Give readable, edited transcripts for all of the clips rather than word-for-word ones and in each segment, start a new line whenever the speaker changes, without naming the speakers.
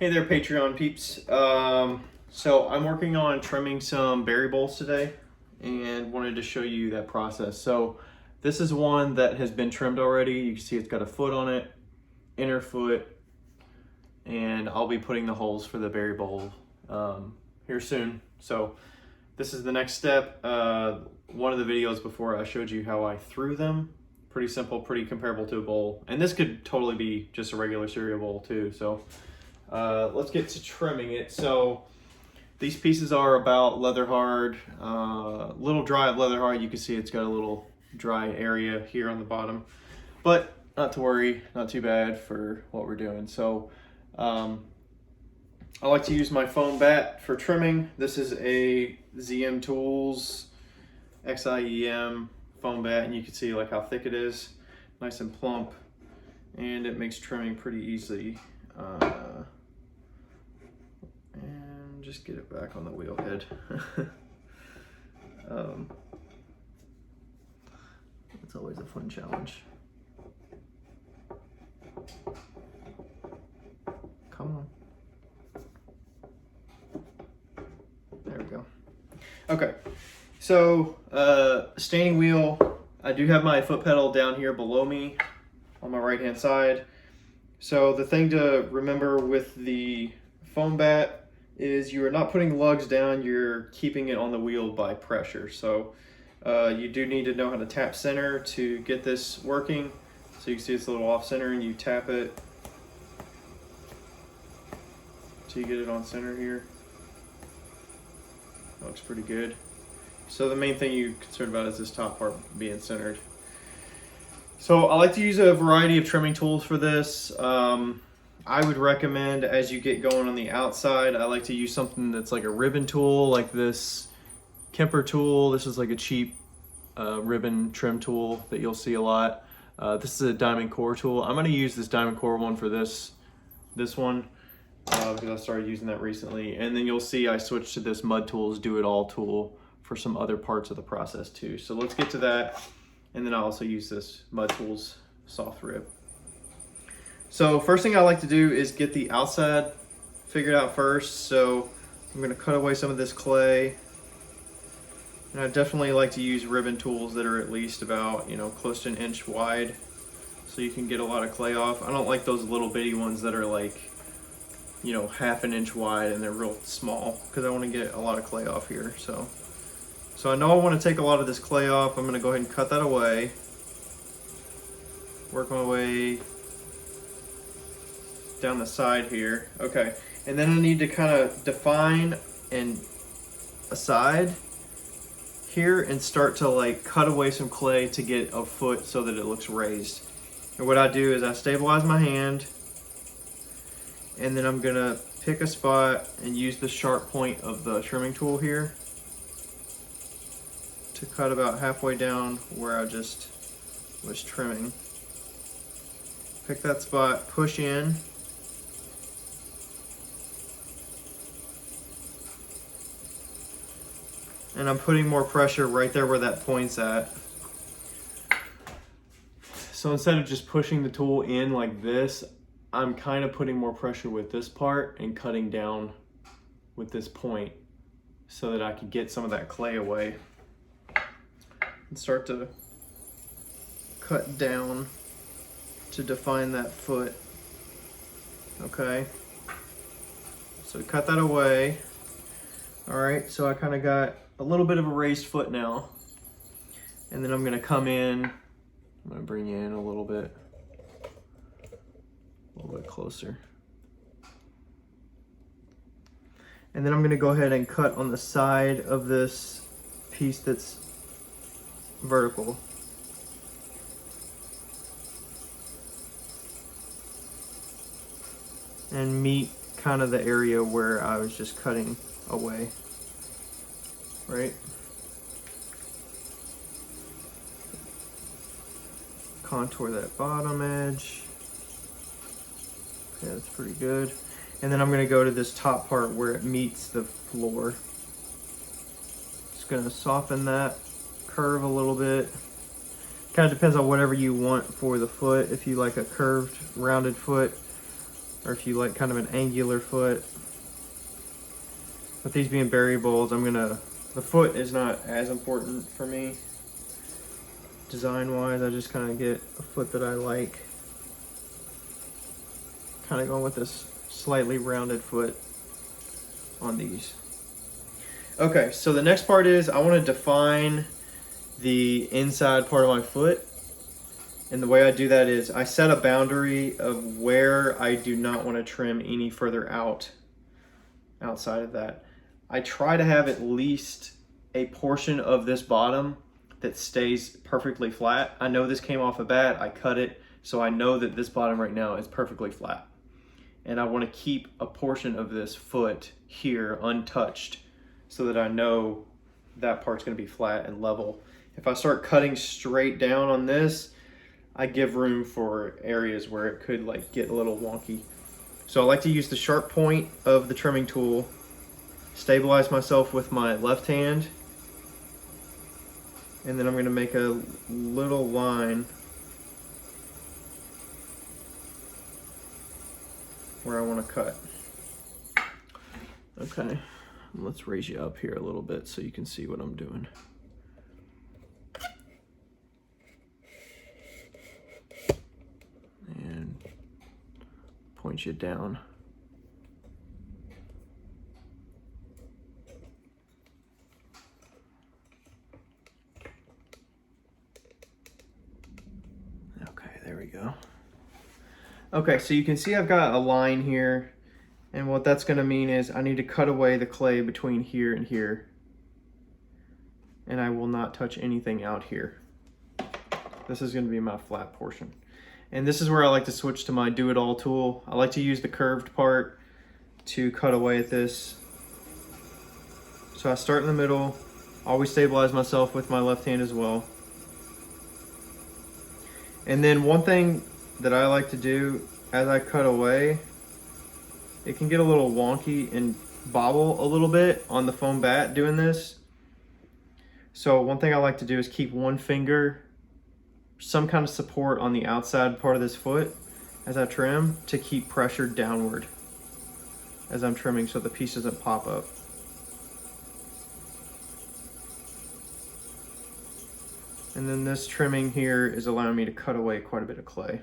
Hey there, Patreon peeps. So I'm working on trimming some berry bowls today and wanted to show you that process. So this is one that has been trimmed already. You can see it's got a foot on it, inner foot, and I'll be putting the holes for the berry bowl here soon. So this is the next step. One of the videos before I showed you how I threw them. Pretty simple, pretty comparable to a bowl. And this could totally be just a regular cereal bowl too. So let's get to trimming it. So these pieces are about leather hard, little dry of leather hard. You can see it's got a little dry area here on the bottom, but not to worry, not too bad for what we're doing. So I like to use my foam bat for trimming. This is a ZM Tools XIEM foam bat, and you can see like how thick it is, nice and plump, and it makes trimming pretty easy. And just get it back on the wheel head. It's always a fun challenge. Come on. There we go. Okay, so standing wheel, I do have my foot pedal down here below me on my right hand side. So the thing to remember with the foam bat is you are not putting lugs down, you're keeping it on the wheel by pressure. So you do need to know how to tap center to get this working. So you can see it's a little off center, and you tap it till you get it on center here. That looks pretty good. So the main thing you're concerned about is this top part being centered. So I like to use a variety of trimming tools for this. I would recommend, as you get going on the outside, I like to use something that's like a ribbon tool, like this Kemper tool. This is like a cheap ribbon trim tool that you'll see a lot. This is a diamond core tool. I'm going to use this diamond core one for this one because I started using that recently. And then you'll see I switched to this Mud Tools Do It All tool for some other parts of the process too. So let's get to that. And then I also use this Mud Tools soft rib. So first thing I like to do is get the outside figured out first. So I'm going to cut away some of this clay. And I definitely like to use ribbon tools that are at least about, close to an inch wide, so you can get a lot of clay off. I don't like those little bitty ones that are like, half an inch wide and they're real small, because I want to get a lot of clay off here. So I know I want to take a lot of this clay off. I'm going to go ahead and cut that away. Work my way down the side here. Okay, and then I need to kind of define a side here and start to like cut away some clay to get a foot so that it looks raised. And what I do is I stabilize my hand, and then I'm gonna pick a spot and use the sharp point of the trimming tool here to cut about halfway down where I just was trimming. Pick that spot, push in, and I'm putting more pressure right there where that point's at. So instead of just pushing the tool in like this, I'm kind of putting more pressure with this part and cutting down with this point so that I can get some of that clay away and start to cut down to define that foot. Okay, so cut that away. All right, so I kind of got a little bit of a raised foot now, and then I'm going to come in. I'm going to bring you in a little bit closer, and then I'm going to go ahead and cut on the side of this piece that's vertical. And meet kind of the area where I was just cutting away. Right? Contour that bottom edge. Okay, that's pretty good. And then I'm going to go to this top part where it meets the floor. Just going to soften that curve a little bit. Kind of depends on whatever you want for the foot. If you like a curved, rounded foot, or if you like kind of an angular foot. With these being berry bowls, the foot is not as important for me. Design wise, I just kind of get a foot that I like. Kind of going with this slightly rounded foot on these. Okay, so the next part is I want to define the inside part of my foot. And the way I do that is I set a boundary of where I do not want to trim any further outside of that. I try to have at least a portion of this bottom that stays perfectly flat. I know this came off a bat, I cut it, so I know that this bottom right now is perfectly flat. And I want to keep a portion of this foot here untouched so that I know that part's going to be flat and level. If I start cutting straight down on this, I give room for areas where it could like get a little wonky. So I like to use the sharp point of the trimming tool, stabilize myself with my left hand, and then I'm going to make a little line where I want to cut. Okay, let's raise you up here a little bit so you can see what I'm doing. And point you down. Okay, there we go. Okay, so you can see I've got a line here, and what that's going to mean is I need to cut away the clay between here and here, and I will not touch anything out here. This is going to be my flat portion. And this is where I like to switch to my do-it-all tool. I like to use the curved part to cut away at this. So I start in the middle, always stabilize myself with my left hand as well. And then one thing that I like to do as I cut away, it can get a little wonky and bobble a little bit on the foam bat doing this. So one thing I like to do is keep one finger, some kind of support on the outside part of this foot as I trim to keep pressure downward as I'm trimming so the piece doesn't pop up. And then this trimming here is allowing me to cut away quite a bit of clay.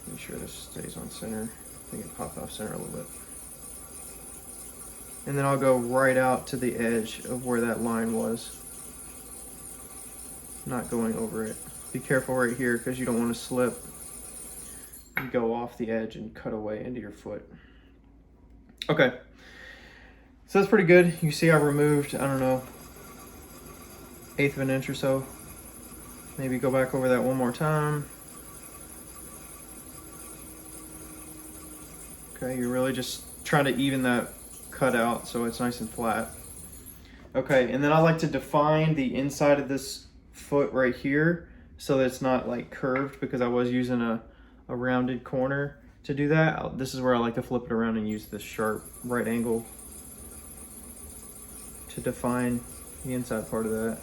Make sure this stays on center. I think it popped off center a little bit. And then I'll go right out to the edge of where that line was. Not going over it. Be careful right here because you don't want to slip and go off the edge and cut away into your foot. Okay. So that's pretty good. You see I removed, I don't know, 1/8 of an inch or so. Maybe go back over that one more time. Okay, you're really just trying to even that cut out so it's nice and flat. Okay, and then I like to define the inside of this foot right here so that it's not like curved, because I was using a rounded corner to do that. This is where I like to flip it around and use this sharp right angle to define the inside part of that.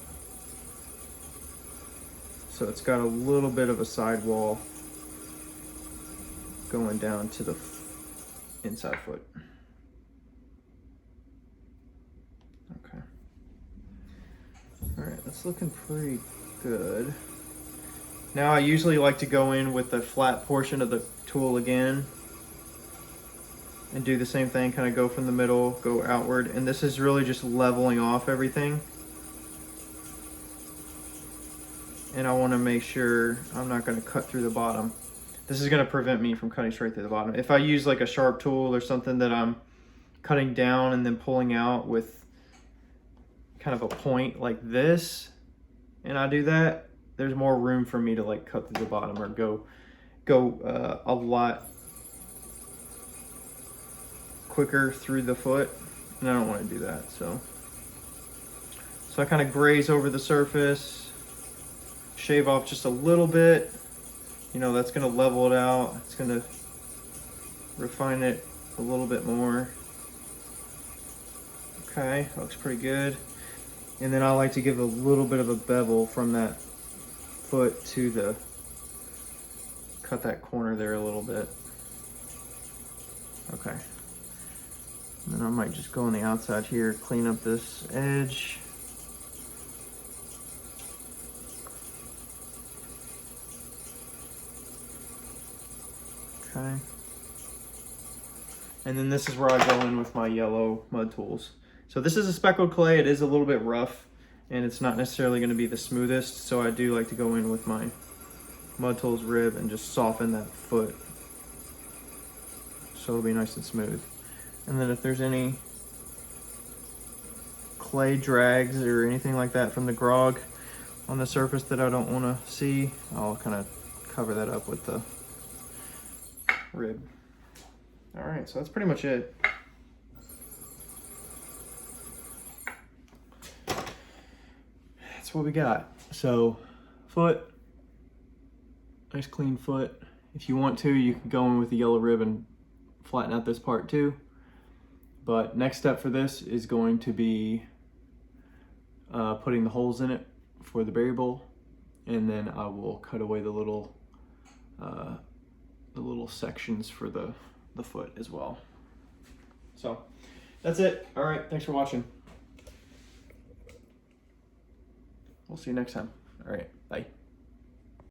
So it's got a little bit of a sidewall going down to the inside foot. Okay. All right, that's looking pretty good. Now I usually like to go in with the flat portion of the tool again and do the same thing, kind of go from the middle, go outward, and this is really just leveling off everything. And I want to make sure I'm not going to cut through the bottom. This is going to prevent me from cutting straight through the bottom. If I use like a sharp tool or something that I'm cutting down and then pulling out with kind of a point like this, and I do that, there's more room for me to like cut through the bottom or go a lot quicker through the foot, and I don't want to do that. So I kind of graze over the surface, shave off just a little bit. You know, that's going to level it out. It's going to refine it a little bit more. Okay, looks pretty good. And then I like to give a little bit of a bevel from that foot to the cut that corner there a little bit. Okay. And then I might just go on the outside here, clean up this edge. Okay. And then this is where I go in with my yellow mud tools. So this is a speckled clay. It is a little bit rough and it's not necessarily going to be the smoothest. So I do like to go in with my mud tools rib and just soften that foot so it'll be nice and smooth. And then if there's any clay drags or anything like that from the grog on the surface that I don't want to see, I'll kind of cover that up with the rib. All right, so that's pretty much it. That's what we got. So foot, nice clean foot. If you want to, you can go in with the yellow rib and flatten out this part too. But next step for this is going to be putting the holes in it for the berry bowl, and then I will cut away the little sections for the foot as well. So that's it. All right, thanks for watching. We'll see you next time. All right, bye.